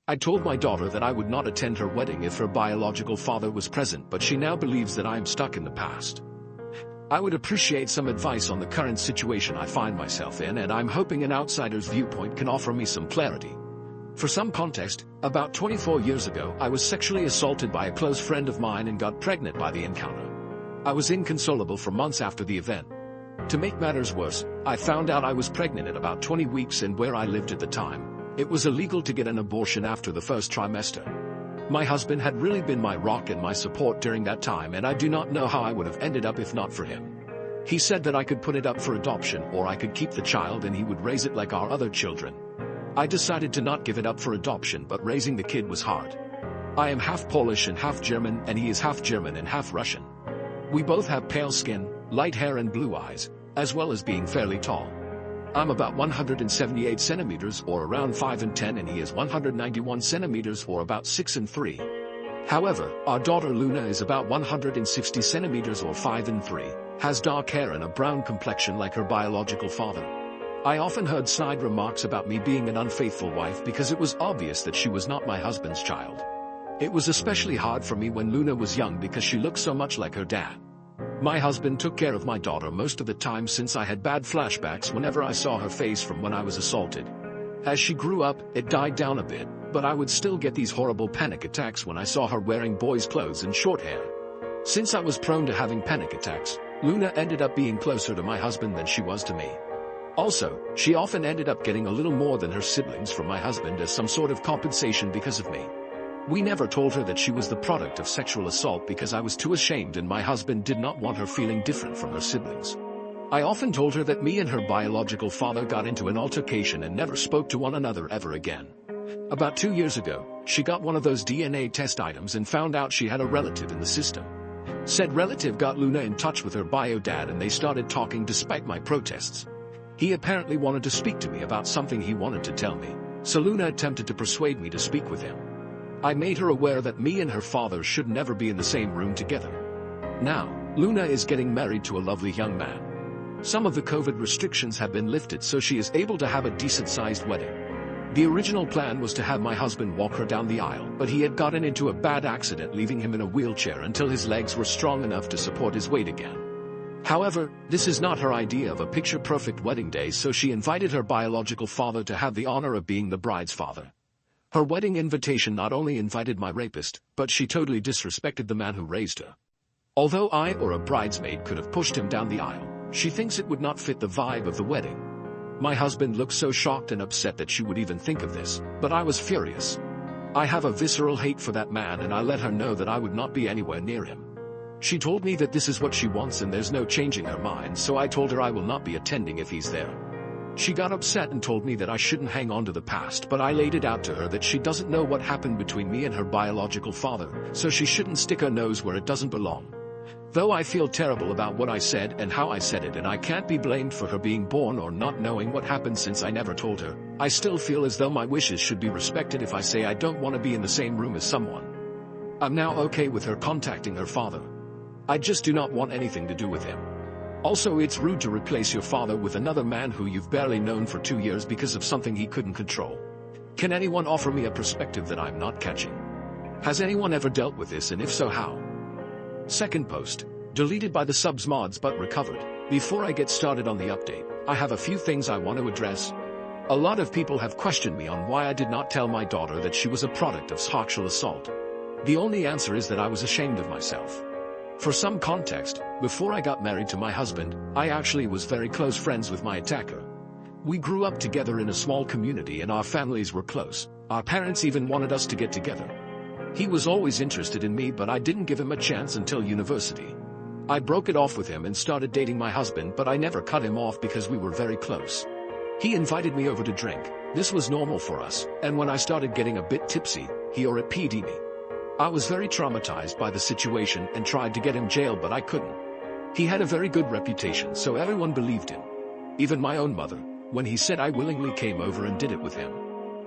I told my daughter that I would not attend her wedding if her biological father was present, but she now believes that I am stuck in the past. I would appreciate some advice on the current situation I find myself in, and I'm hoping an outsider's viewpoint can offer me some clarity. For some context, about 24 years ago, I was sexually assaulted by a close friend of mine and got pregnant by the encounter. I was inconsolable for months after the event. To make matters worse, I found out I was pregnant at about 20 weeks, and where I lived at the time, it was illegal to get an abortion after the first trimester. My husband had really been my rock and my support during that time, and I do not know how I would have ended up if not for him. He said that I could put it up for adoption or I could keep the child and he would raise it like our other children. I decided to not give it up for adoption, but raising the kid was hard. I am half Polish and half German, and he is half German and half Russian. We both have pale skin, light hair and blue eyes, as well as being fairly tall. I'm about 178 centimeters or around 5'10", and he is 191 centimeters or about 6'3". However, our daughter Luna is about 160 centimeters or 5'3", has dark hair and a brown complexion like her biological father. I often heard snide remarks about me being an unfaithful wife because it was obvious that she was not my husband's child. It was especially hard for me when Luna was young because she looked so much like her dad. My husband took care of my daughter most of the time since I had bad flashbacks whenever I saw her face from when I was assaulted. As she grew up, it died down a bit, but I would still get these horrible panic attacks when I saw her wearing boys' clothes and short hair. Since I was prone to having panic attacks, Luna ended up being closer to my husband than she was to me. Also, she often ended up getting a little more than her siblings from my husband as some sort of compensation because of me. We never told her that she was the product of sexual assault because I was too ashamed, and my husband did not want her feeling different from her siblings. I often told her that me and her biological father got into an altercation and never spoke to one another ever again. About 2 years ago, she got one of those DNA test items and found out she had a relative in the system. Said relative got Luna in touch with her bio dad and they started talking despite my protests. He apparently wanted to speak to me about something he wanted to tell me, so Luna attempted to persuade me to speak with him. I made her aware that me and her father should never be in the same room together. Now, Luna is getting married to a lovely young man. Some of the COVID restrictions have been lifted, so she is able to have a decent-sized wedding. The original plan was to have my husband walk her down the aisle, but he had gotten into a bad accident, leaving him in a wheelchair until his legs were strong enough to support his weight again. However, this is not her idea of a picture-perfect wedding day, so she invited her biological father to have the honor of being the bride's father. Her wedding invitation not only invited my rapist, but she totally disrespected the man who raised her. Although I or a bridesmaid could have pushed him down the aisle, she thinks it would not fit the vibe of the wedding. My husband looked so shocked and upset that she would even think of this, but I was furious. I have a visceral hate for that man, and I let her know that I would not be anywhere near him. She told me that this is what she wants and there's no changing her mind, so I told her I will not be attending if he's there. She got upset and told me that I shouldn't hang on to the past, but I laid it out to her that she doesn't know what happened between me and her biological father, so she shouldn't stick her nose where it doesn't belong. Though I feel terrible about what I said and how I said it, and I can't be blamed for her being born or not knowing what happened since I never told her, I still feel as though my wishes should be respected if I say I don't want to be in the same room as someone. I'm now okay with her contacting her father. I just do not want anything to do with him. Also, it's rude to replace your father with another man who you've barely known for 2 years because of something he couldn't control. Can anyone offer me a perspective that I'm not catching? Has anyone ever dealt with this, and if so, how? Second post, deleted by the subs mods but recovered. Before I get started on the update, I have a few things I want to address. A lot of people have questioned me on why I did not tell my daughter that she was a product of sexual assault. The only answer is that I was ashamed of myself. For some context, before I got married to my husband, I actually was very close friends with my attacker. We grew up together in a small community and our families were close. Our parents even wanted us to get together. He was always interested in me, but I didn't give him a chance until university. I broke it off with him and started dating my husband, but I never cut him off because we were very close. He invited me over to drink. This was normal for us, and when I started getting a bit tipsy, he or it PD'd me. I was very traumatized by the situation and tried to get him jailed, but I couldn't. He had a very good reputation, so everyone believed him. Even my own mother, when he said I willingly came over and did it with him.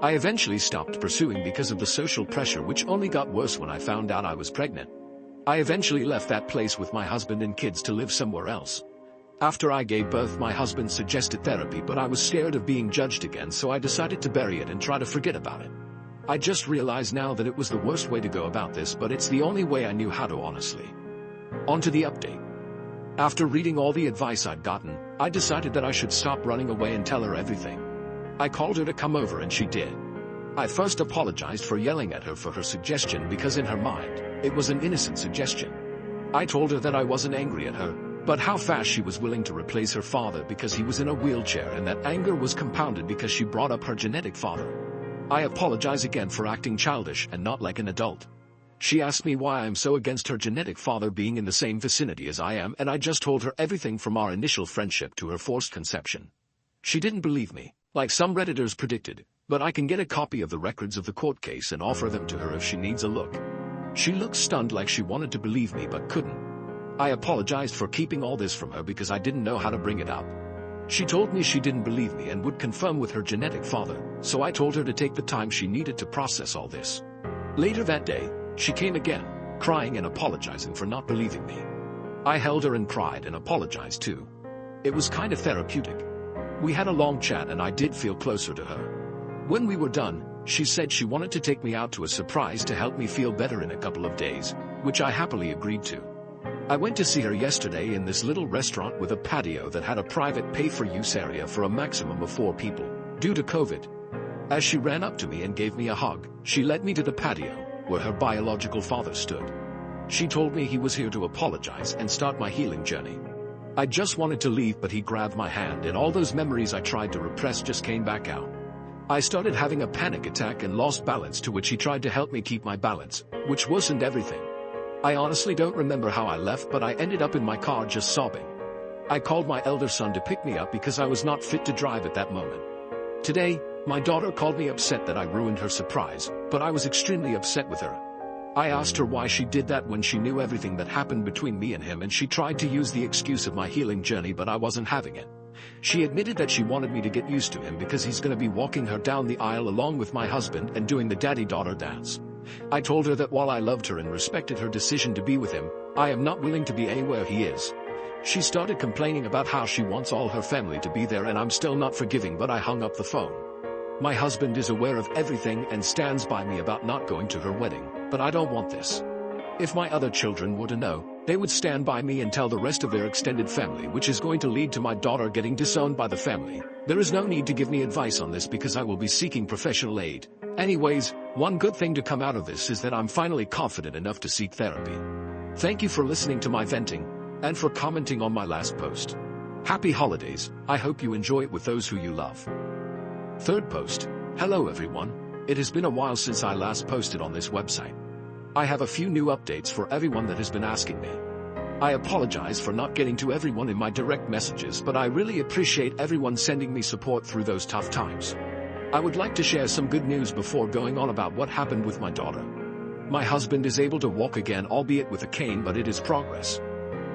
I eventually stopped pursuing because of the social pressure, which only got worse when I found out I was pregnant. I eventually left that place with my husband and kids to live somewhere else. After I gave birth, my husband suggested therapy, but I was scared of being judged again, so I decided to bury it and try to forget about it. I just realize now that it was the worst way to go about this, but it's the only way I knew how to honestly. On to the update. After reading all the advice I'd gotten, I decided that I should stop running away and tell her everything. I called her to come over and she did. I first apologized for yelling at her for her suggestion because in her mind, it was an innocent suggestion. I told her that I wasn't angry at her, but how fast she was willing to replace her father because he was in a wheelchair, and that anger was compounded because she brought up her genetic father. I apologize again for acting childish and not like an adult. She asked me why I'm so against her genetic father being in the same vicinity as I am, and I just told her everything from our initial friendship to her forced conception. She didn't believe me, like some Redditors predicted, but I can get a copy of the records of the court case and offer them to her if she needs a look. She looked stunned, like she wanted to believe me but couldn't. I apologized for keeping all this from her because I didn't know how to bring it up. She told me she didn't believe me and would confirm with her genetic father, so I told her to take the time she needed to process all this. Later that day, she came again, crying and apologizing for not believing me. I held her and cried and apologized too. It was kind of therapeutic. We had a long chat and I did feel closer to her. When we were done, she said she wanted to take me out to a surprise to help me feel better in a couple of days, which I happily agreed to. I went to see her yesterday in this little restaurant with a patio that had a private pay-for-use area for a maximum of 4 people, due to COVID. As she ran up to me and gave me a hug, she led me to the patio, where her biological father stood. She told me he was here to apologize and start my healing journey. I just wanted to leave, but he grabbed my hand and all those memories I tried to repress just came back out. I started having a panic attack and lost balance, to which he tried to help me keep my balance, which worsened everything. I honestly don't remember how I left, but I ended up in my car just sobbing. I called my elder son to pick me up because I was not fit to drive at that moment. Today, my daughter called me upset that I ruined her surprise, but I was extremely upset with her. I asked her why she did that when she knew everything that happened between me and him, and she tried to use the excuse of my healing journey, but I wasn't having it. She admitted that she wanted me to get used to him because he's going to be walking her down the aisle along with my husband and doing the daddy-daughter dance. I told her that while I loved her and respected her decision to be with him, I am not willing to be anywhere he is. She started complaining about how she wants all her family to be there, and I'm still not forgiving, but I hung up the phone. My husband is aware of everything and stands by me about not going to her wedding, but I don't want this. If my other children were to know, they would stand by me and tell the rest of their extended family, which is going to lead to my daughter getting disowned by the family. There is no need to give me advice on this because I will be seeking professional aid. Anyways, one good thing to come out of this is that I'm finally confident enough to seek therapy. Thank you for listening to my venting, and for commenting on my last post. Happy holidays. I hope you enjoy it with those who you love. Third post. Hello everyone. It has been a while since I last posted on this website. I have a few new updates for everyone that has been asking me. I apologize for not getting to everyone in my direct messages, but I really appreciate everyone sending me support through those tough times. I would like to share some good news before going on about what happened with my daughter. My husband is able to walk again, albeit with a cane, but it is progress.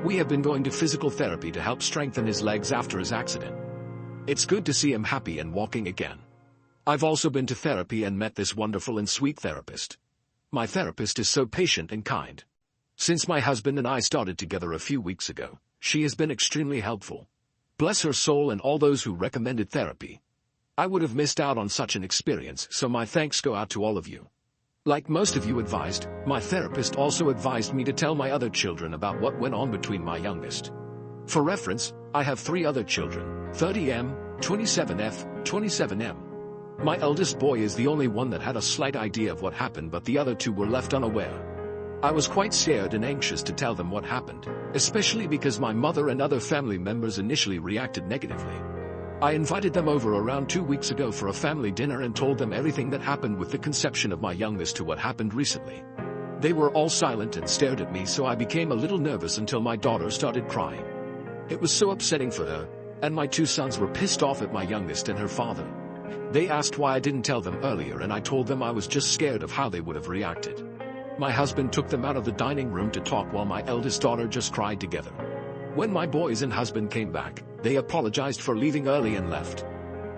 We have been going to physical therapy to help strengthen his legs after his accident. It's good to see him happy and walking again. I've also been to therapy and met this wonderful and sweet therapist. My therapist is so patient and kind. Since my husband and I started together a few weeks ago, she has been extremely helpful. Bless her soul and all those who recommended therapy. I would have missed out on such an experience, so my thanks go out to all of you. Like most of you advised, my therapist also advised me to tell my other children about what went on between my youngest. For reference, I have 3 other children, 30M, 27F, 27M. My eldest boy is the only one that had a slight idea of what happened, but the other 2 were left unaware. I was quite scared and anxious to tell them what happened, especially because my mother and other family members initially reacted negatively. I invited them over around 2 weeks ago for a family dinner and told them everything that happened with the conception of my youngest to what happened recently. They were all silent and stared at me, so I became a little nervous until my daughter started crying. It was so upsetting for her, and my 2 sons were pissed off at my youngest and her father. They asked why I didn't tell them earlier, and I told them I was just scared of how they would have reacted. My husband took them out of the dining room to talk while my eldest daughter just cried together. When my boys and husband came back, they apologized for leaving early and left.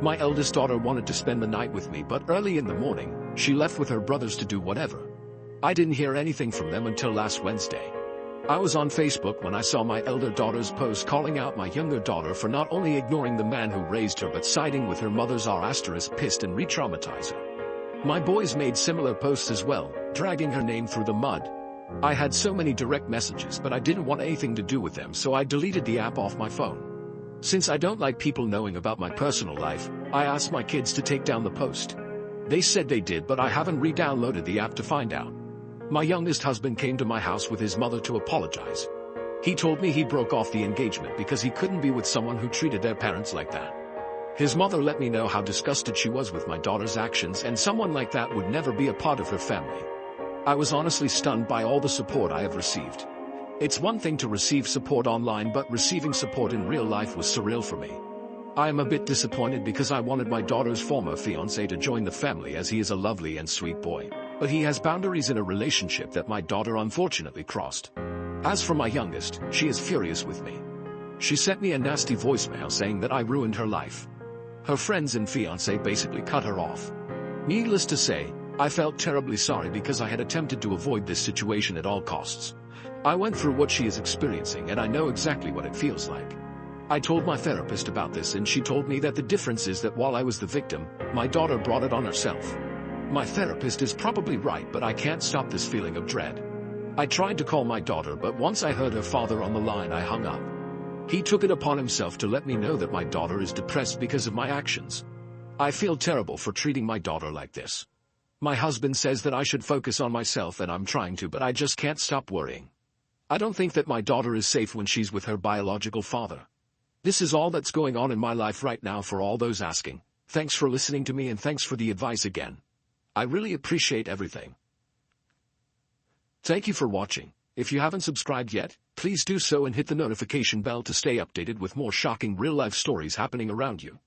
My eldest daughter wanted to spend the night with me, but early in the morning, she left with her brothers to do whatever. I didn't hear anything from them until last Wednesday. I was on Facebook when I saw my elder daughter's post calling out my younger daughter for not only ignoring the man who raised her but siding with her mother's pissed and re-traumatize her. My boys made similar posts as well, dragging her name through the mud. I had so many direct messages, but I didn't want anything to do with them, so I deleted the app off my phone. Since I don't like people knowing about my personal life, I asked my kids to take down the post. They said they did, but I haven't re-downloaded the app to find out. My youngest husband came to my house with his mother to apologize. He told me he broke off the engagement because he couldn't be with someone who treated their parents like that. His mother let me know how disgusted she was with my daughter's actions, and someone like that would never be a part of her family. I was honestly stunned by all the support I have received. It's one thing to receive support online, but receiving support in real life was surreal for me. I am a bit disappointed because I wanted my daughter's former fiancé to join the family, as he is a lovely and sweet boy, but he has boundaries in a relationship that my daughter unfortunately crossed. As for my youngest, she is furious with me. She sent me a nasty voicemail saying that I ruined her life. Her friends and fiancé basically cut her off. Needless to say, I felt terribly sorry because I had attempted to avoid this situation at all costs. I went through what she is experiencing, and I know exactly what it feels like. I told my therapist about this, and she told me that the difference is that while I was the victim, my daughter brought it on herself. My therapist is probably right, but I can't stop this feeling of dread. I tried to call my daughter, but once I heard her father on the line, I hung up. He took it upon himself to let me know that my daughter is depressed because of my actions. I feel terrible for treating my daughter like this. My husband says that I should focus on myself, and I'm trying to, but I just can't stop worrying. I don't think that my daughter is safe when she's with her biological father. This is all that's going on in my life right now. For all those asking, thanks for listening to me, and thanks for the advice again. I really appreciate everything. Thank you for watching. If you haven't subscribed yet, please do so and hit the notification bell to stay updated with more shocking real-life stories happening around you.